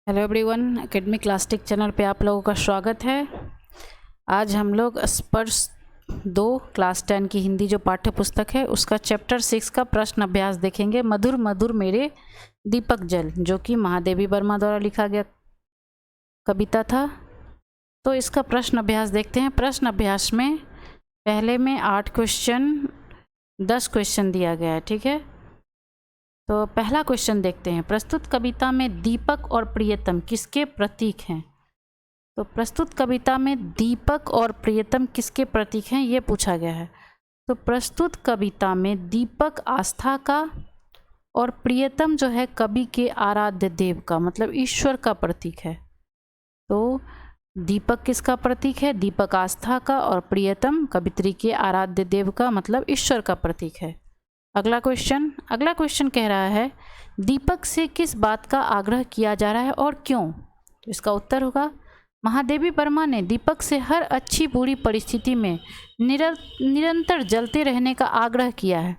Hello everyone, academy clastic channel पे आप लोगों का स्वागत है। आज हम लोग स्पर्श 2 क्लास 10 की हिंदी जो पाठ्य पुस्तक है उसका चैप्टर 6 का प्रश्न अभ्यास देखेंगे। मधुर मधुर मेरे दीपक जल, जो कि महादेवी वर्मा द्वारा लिखा गया कविता था। तो इसका प्रश्न अभ्यास देखते हैं। प्रश्न अभ्यास में पहले में 8 क्वेश्चन 10 क्वेश्चन दिया गया है, ठीक है। तो पहला क्वेश्चन देखते हैं। प्रस्तुत कविता में दीपक और प्रियतम किसके प्रतीक हैं? तो प्रस्तुत कविता में दीपक और प्रियतम किसके प्रतीक हैं, ये पूछा गया है। तो प्रस्तुत कविता में दीपक आस्था का और प्रियतम जो है कवि के आराध्य देव का, मतलब ईश्वर का प्रतीक है। तो दीपक किसका प्रतीक है? दीपक आस्था का और प्रियतम कवित्री के आराध्य देव का, मतलब ईश्वर का प्रतीक है। अगला क्वेश्चन कह रहा है दीपक से किस बात का आग्रह किया जा रहा है और क्यों? तो इसका उत्तर होगा महादेवी वर्मा ने दीपक से हर अच्छी बुरी परिस्थिति में निरंतर जलते रहने का आग्रह किया है।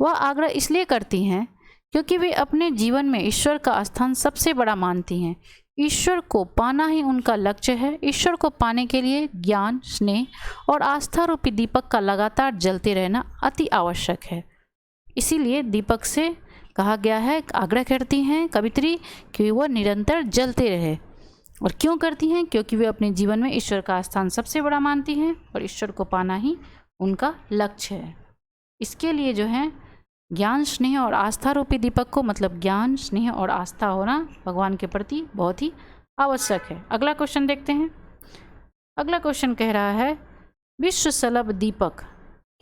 वह आग्रह इसलिए करती हैं क्योंकि वे अपने जीवन में ईश्वर का स्थान सबसे बड़ा मानती हैं। ईश्वर को पाना ही उनका लक्ष्य है। ईश्वर को पाने के लिए ज्ञान, स्नेह और आस्था रूपी दीपक का लगातार जलते रहना अति आवश्यक है। इसीलिए दीपक से कहा गया है, आग्रह करती हैं कवित्री कि वह निरंतर जलते रहे। और क्यों करती हैं? क्योंकि वे अपने जीवन में ईश्वर का स्थान सबसे बड़ा मानती हैं और ईश्वर को पाना ही उनका लक्ष्य है। इसके लिए जो है ज्ञान, स्नेह और आस्था रूपी दीपक को, मतलब ज्ञान, स्नेह और आस्था होना भगवान के प्रति बहुत ही आवश्यक है। अगला क्वेश्चन देखते हैं। अगला क्वेश्चन कह रहा है विश्व सलभ दीपक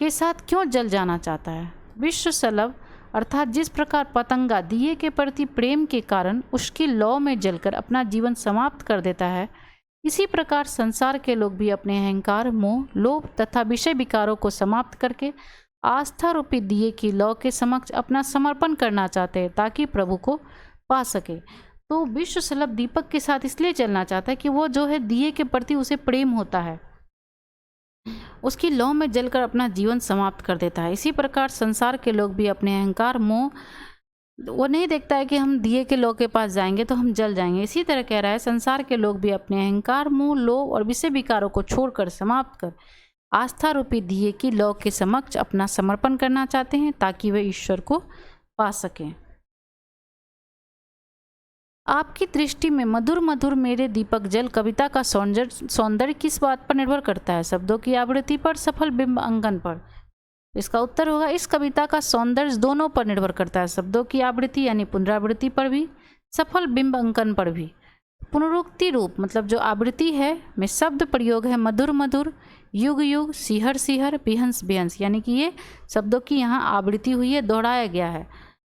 के साथ क्यों जल जाना चाहता है? विश्व सलभ अर्थात जिस प्रकार पतंगा दिए के प्रति प्रेम के कारण उसकी लौ में जलकर अपना जीवन समाप्त कर देता है, इसी प्रकार संसार के लोग भी अपने अहंकार, मोह, लोभ तथा विषय विकारों को समाप्त करके आस्था रूपी दिए की लौ के समक्ष अपना समर्पण करना चाहते हैं ताकि प्रभु को पा सके। तो विश्व सलभ दीपक के साथ इसलिए चलना चाहता है कि वो जो है दिए के प्रति उसे प्रेम होता है, उसकी लौ में जलकर अपना जीवन समाप्त कर देता है। इसी प्रकार संसार के लोग भी अपने अहंकार, मोह, वो नहीं देखता है कि हम दिए के लौ के पास जाएंगे तो हम जल जाएंगे। इसी तरह कह रहा है संसार के लोग भी अपने अहंकार, मोह, लोभ और विषय विकारों को छोड़कर, समाप्त कर आस्था रूपी दिए की लौ के समक्ष अपना समर्पण करना चाहते हैं ताकि वे ईश्वर को पा सकें। आपकी दृष्टि में मधुर मधुर मेरे दीपक जल कविता का सौंदर्य किस बात पर निर्भर करता है? शब्दों की आवृत्ति पर, सफल बिंब अंकन पर? इसका उत्तर होगा इस कविता का सौंदर्य दोनों पर निर्भर करता है, शब्दों की आवृत्ति यानी पुनरावृत्ति पर भी, सफल बिंब अंकन पर भी। पुनरुक्ति रूप मतलब जो आवृत्ति है में शब्द प्रयोग है मधुर मधुर, युग युग, सिहर सिहर, बिहंस बिहंस, यानी कि ये शब्दों की यहाँ आवृत्ति हुई है, दोहराया गया है।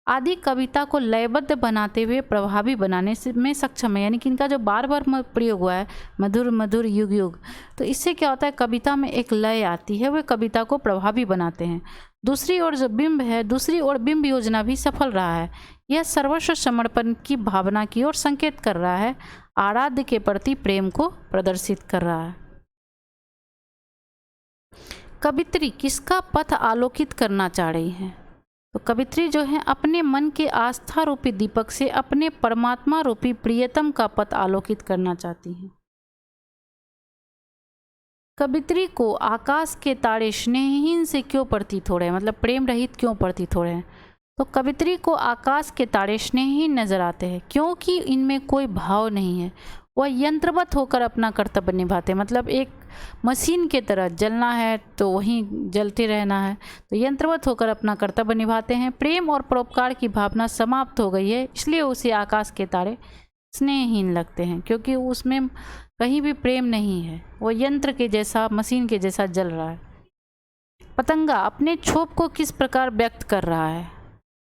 आदि कविता को लयबद्ध बनाते हुए प्रभावी बनाने में सक्षम है, यानी कि इनका जो बार बार प्रयोग हुआ है मधुर मधुर, युग युग, तो इससे क्या होता है कविता में एक लय आती है, वे कविता को प्रभावी बनाते हैं। दूसरी ओर जो बिंब है, दूसरी ओर बिंब योजना भी सफल रहा है। यह सर्वस्व समर्पण की भावना की ओर संकेत कर रहा है, आराध्य के प्रति प्रेम को प्रदर्शित कर रहा है। कवित्री किसका पथ आलोकित करना चाह रही है? तो कवित्री जो है अपने मन के आस्था रूपी दीपक से अपने परमात्मा रूपी प्रियतम का पथ आलोकित करना चाहती हैं। कवित्री को आकाश के तारे स्नेहहीन से क्यों प्रतीत हो रहे हैं, मतलब प्रेम रहित क्यों प्रतीत हो रहे हैं? तो कवित्री को आकाश के तारे स्नेहहीन नजर आते हैं क्योंकि इनमें कोई भाव नहीं है। वह यंत्रवत होकर अपना कर्तव्य निभाते हैं, मतलब एक मशीन के तरह जलना है तो वहीं जलते रहना है, तो यंत्रवत होकर अपना कर्तव्य निभाते हैं। प्रेम और परोपकार की भावना समाप्त हो गई है, इसलिए उसे आकाश के तारे स्नेहहीन लगते हैं क्योंकि उसमें कहीं भी प्रेम नहीं है, वो यंत्र के जैसा, मशीन के जैसा जल रहा है। पतंगा अपने क्षोभ को किस प्रकार व्यक्त कर रहा है,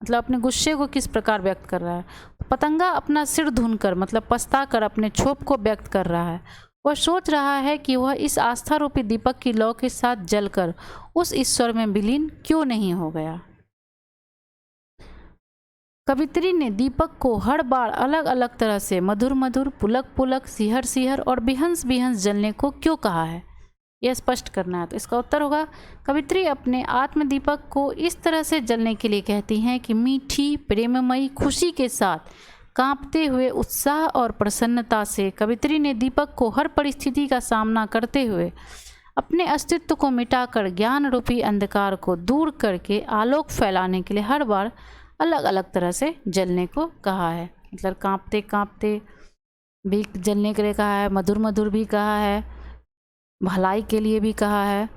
मतलब अपने गुस्से को किस प्रकार व्यक्त कर रहा है? पतंगा अपना सिर धुनकर, मतलब पछता कर अपने क्षोभ को व्यक्त कर रहा है। वह सोच रहा है कि वह इस आस्था रूपी दीपक की लौ के साथ जलकर उस ईश्वर में विलीन क्यों नहीं हो गया। कवित्री ने दीपक को हर बार अलग अलग तरह से मधुर मधुर, पुलक पुलक, सिहर सिहर और बिहंस बिहंस जलने को क्यों कहा है, यह स्पष्ट करना है। तो इसका उत्तर होगा कवित्री अपने आत्म दीपक को इस तरह से जलने के लिए कहती हैं कि मीठी, प्रेममयी खुशी के साथ कांपते हुए उत्साह और प्रसन्नता से कवित्री ने दीपक को हर परिस्थिति का सामना करते हुए अपने अस्तित्व को मिटाकर ज्ञान रूपी अंधकार को दूर करके आलोक फैलाने के लिए हर बार अलग अलग तरह से जलने को कहा है। मतलब कांपते कांपते भी जलने के लिए कहा है, मधुर मधुर भी कहा है, भलाई के लिए भी कहा है।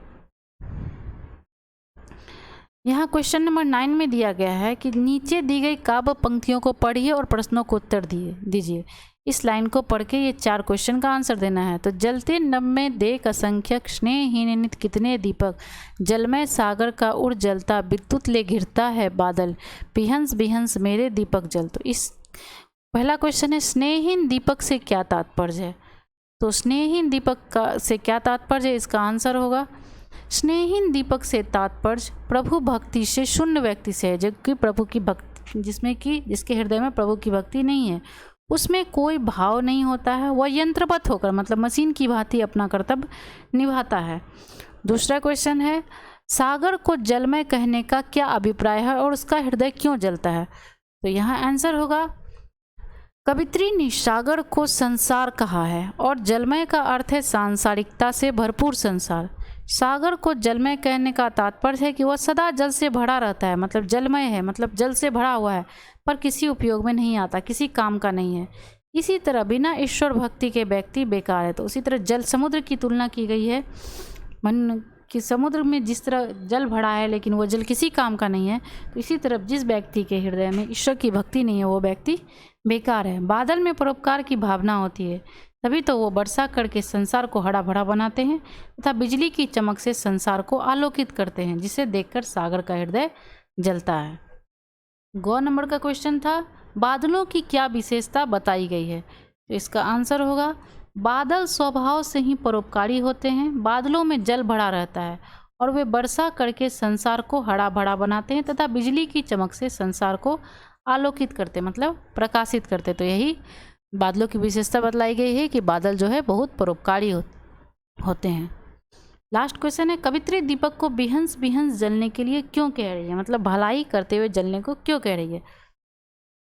यहाँ क्वेश्चन नंबर 9 में दिया गया है कि नीचे दी गई काव्य पंक्तियों को पढ़िए और प्रश्नों को उत्तर दीजिए। इस लाइन को पढ़ के ये 4 क्वेश्चन का आंसर देना है। तो जलते नभ में देख असंख्यक स्नेहहीन नित कितने दीपक, जलमय सागर का उड़ जलता विद्युत ले घिरता है बादल, बिहंस बिहंस मेरे दीपक जल। तो इस पहला क्वेश्चन है स्नेहहीन दीपक से क्या तात्पर्य है। तो स्नेहहीन दीपक का से क्या तात्पर्य है, इसका आंसर होगा स्नेहहीन दीपक से तात्पर्य प्रभु भक्ति से शून्य व्यक्ति से है, जबकि प्रभु की भक्ति जिसके हृदय में प्रभु की भक्ति नहीं है, उसमें कोई भाव नहीं होता है, वह यंत्रवत होकर मतलब मशीन की भांति अपना कर्तव्य निभाता है। दूसरा क्वेश्चन है सागर को जलमय कहने का क्या अभिप्राय है और उसका हृदय क्यों जलता है। तो यहाँ आंसर होगा कवित्री ने सागर को संसार कहा है और जलमय का अर्थ है सांसारिकता से भरपूर संसार। सागर को जलमय कहने का तात्पर्य है कि वह सदा जल से भरा रहता है, मतलब जलमय है, मतलब जल से भरा हुआ है पर किसी उपयोग में नहीं आता, किसी काम का नहीं है। इसी तरह बिना ईश्वर भक्ति के व्यक्ति बेकार है। तो उसी तरह जल समुद्र की तुलना की गई है, मन कि समुद्र में जिस तरह जल भरा है लेकिन वो जल किसी काम का नहीं है, तो इसी तरह जिस व्यक्ति के हृदय में ईश्वर की भक्ति नहीं है वो व्यक्ति बेकार है। बादल में परोपकार की भावना होती है, तभी तो वो वर्षा करके संसार को हरा भरा बनाते हैं तथा बिजली की चमक से संसार को आलोकित करते हैं, जिसे देखकर सागर का हृदय जलता है। गौ नंबर का क्वेश्चन था बादलों की क्या विशेषता बताई गई है। तो इसका आंसर होगा बादल स्वभाव से ही परोपकारी होते हैं, बादलों में जल भरा रहता है और वे वर्षा करके संसार को हरा भरा बनाते हैं तथा बिजली की चमक से संसार को आलोकित करते मतलब प्रकाशित करते। तो यही बादलों की विशेषता बतलाई गई है कि बादल जो है बहुत परोपकारी होते हैं। लास्ट क्वेश्चन है कवित्री दीपक को बिहंस बिहंस जलने के लिए क्यों कह रही है, मतलब भलाई करते हुए जलने को क्यों कह रही है।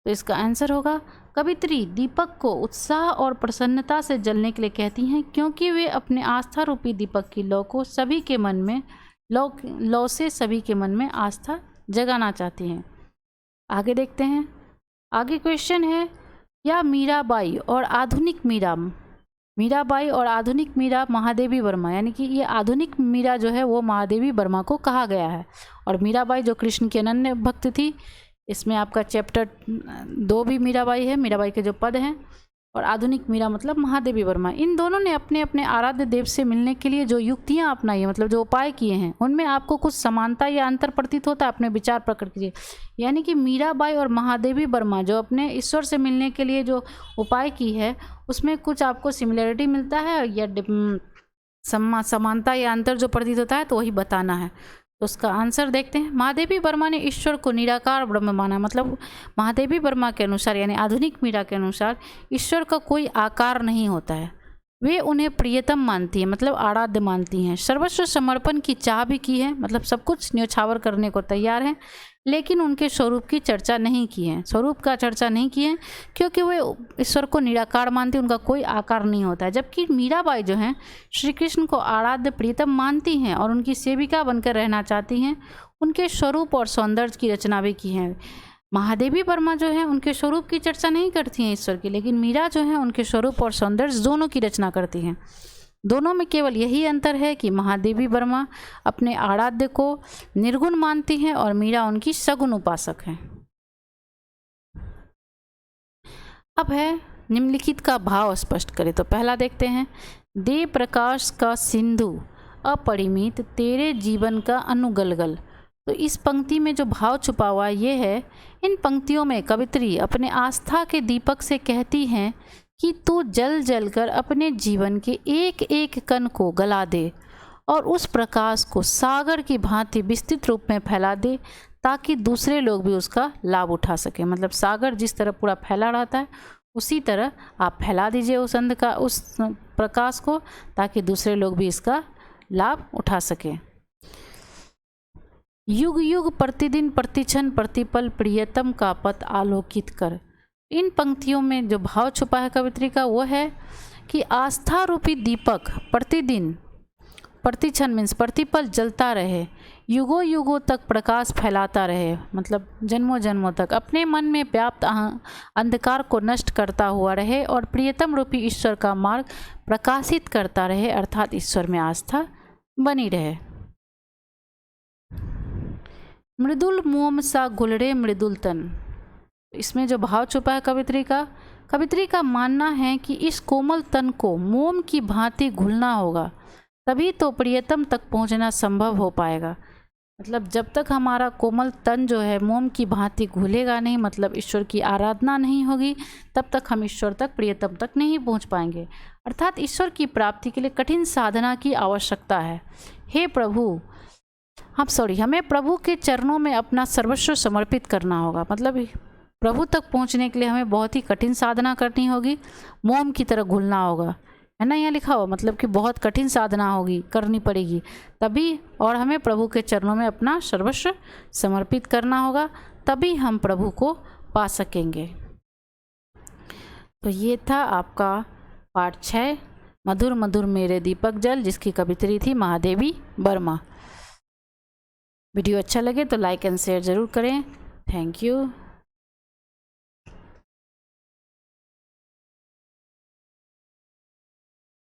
तो इसका आंसर होगा कवित्री दीपक को उत्साह और प्रसन्नता से जलने के लिए कहती हैं क्योंकि वे अपने आस्था रूपी दीपक की लौ को सभी के मन में लौ से सभी के मन में आस्था जगाना चाहती हैं। आगे देखते हैं। आगे क्वेश्चन है या मीराबाई और आधुनिक मीराबाई और आधुनिक मीरा महादेवी वर्मा, यानी कि ये आधुनिक मीरा जो है वो महादेवी वर्मा को कहा गया है और मीराबाई जो कृष्ण की अनन्य भक्त थी, इसमें आपका चैप्टर 2 भी मीराबाई है, मीराबाई के जो पद हैं, और आधुनिक मीरा मतलब महादेवी वर्मा। इन दोनों ने अपने अपने आराध्य देव से मिलने के लिए जो युक्तियां अपनाई है, मतलब जो उपाय किए हैं, उनमें आपको कुछ समानता या अंतर प्रतीत होता है, अपने विचार प्रकट कीजिए। यानी कि मीराबाई और महादेवी वर्मा जो अपने ईश्वर से मिलने के लिए जो उपाय की है उसमें कुछ आपको सिमिलरिटी मिलता है या समानता या अंतर जो प्रतीत होता है तो वही बताना है। तो उसका आंसर देखते हैं। महादेवी वर्मा ने ईश्वर को निराकार ब्रह्म माना, मतलब महादेवी वर्मा के अनुसार यानी आधुनिक मीरा के अनुसार ईश्वर का कोई आकार नहीं होता है, वे उन्हें प्रियतम मानती हैं, मतलब आराध्य मानती हैं। सर्वस्व समर्पण की चाह भी की है, मतलब सब कुछ न्योछावर करने को तैयार हैं, लेकिन उनके स्वरूप की चर्चा नहीं की है, स्वरूप का चर्चा नहीं की है क्योंकि वे ईश्वर को निराकार मानती, उनका कोई आकार नहीं होता है। जबकि मीराबाई जो हैं श्री कृष्ण को आराध्य प्रियतम मानती हैं और उनकी सेविका बनकर रहना चाहती हैं, उनके स्वरूप और सौंदर्य की रचना भी की है। महादेवी वर्मा जो है उनके स्वरूप की चर्चा नहीं करती हैं ईश्वर की, लेकिन मीरा जो है उनके स्वरूप और सौंदर्य दोनों की रचना करती हैं। दोनों में केवल यही अंतर है कि महादेवी वर्मा अपने आराध्य को निर्गुण मानती हैं और मीरा उनकी सगुण उपासक हैं। अब है निम्नलिखित का भाव स्पष्ट करें। तो पहला देखते हैं, दे प्रकाश का सिंधु अपरिमित तेरे जीवन का अनुगलगल। तो इस पंक्ति में जो भाव छुपा हुआ ये है, इन पंक्तियों में कवित्री अपने आस्था के दीपक से कहती हैं कि तू जल जल कर अपने जीवन के एक एक कण को गला दे और उस प्रकाश को सागर की भांति विस्तृत रूप में फैला दे ताकि दूसरे लोग भी उसका लाभ उठा सकें। मतलब सागर जिस तरह पूरा फैला रहता है उसी तरह आप फैला दीजिए उस प्रकाश को ताकि दूसरे लोग भी इसका लाभ उठा सकें। युग युग प्रतिदिन प्रतिक्षण प्रतिपल प्रियतम का पथ आलोकित कर। इन पंक्तियों में जो भाव छुपा है कवित्री का वो है कि आस्था रूपी दीपक प्रतिदिन, प्रतिक्षण मीन्स प्रतिपल जलता रहे, युगों युगों तक प्रकाश फैलाता रहे, मतलब जन्मों जन्मों तक अपने मन में व्याप्त अंधकार को नष्ट करता हुआ रहे और प्रियतम रूपी ईश्वर का मार्ग प्रकाशित करता रहे, अर्थात ईश्वर में आस्था बनी रहे। मृदुल मोम सा गुलरे मृदुल तन, इसमें जो भाव छुपा है कवित्री का मानना है कि इस कोमल तन को मोम की भांति घुलना होगा, तभी तो प्रियतम तक पहुंचना संभव हो पाएगा। मतलब जब तक हमारा कोमल तन जो है मोम की भांति घुलेगा नहीं, मतलब ईश्वर की आराधना नहीं होगी, तब तक हम ईश्वर तक, प्रियतम तक नहीं पहुंच पाएंगे। अर्थात ईश्वर की प्राप्ति के लिए कठिन साधना की आवश्यकता है। हे प्रभु, हमें प्रभु के चरणों में अपना सर्वस्व समर्पित करना होगा। मतलब प्रभु तक पहुंचने के लिए हमें बहुत ही कठिन साधना करनी होगी, मोम की तरह घुलना होगा, है ना, यहाँ लिखा हुआ, मतलब कि बहुत कठिन साधना होगी, करनी पड़ेगी तभी, और हमें प्रभु के चरणों में अपना सर्वस्व समर्पित करना होगा, तभी हम प्रभु को पा सकेंगे। तो ये था आपका पाठ 6, मधुर मधुर मेरे दीपक जल, जिसकी कवित्री थी महादेवी वर्मा। वीडियो अच्छा लगे तो लाइक एंड शेयर ज़रूर करें। Thank you.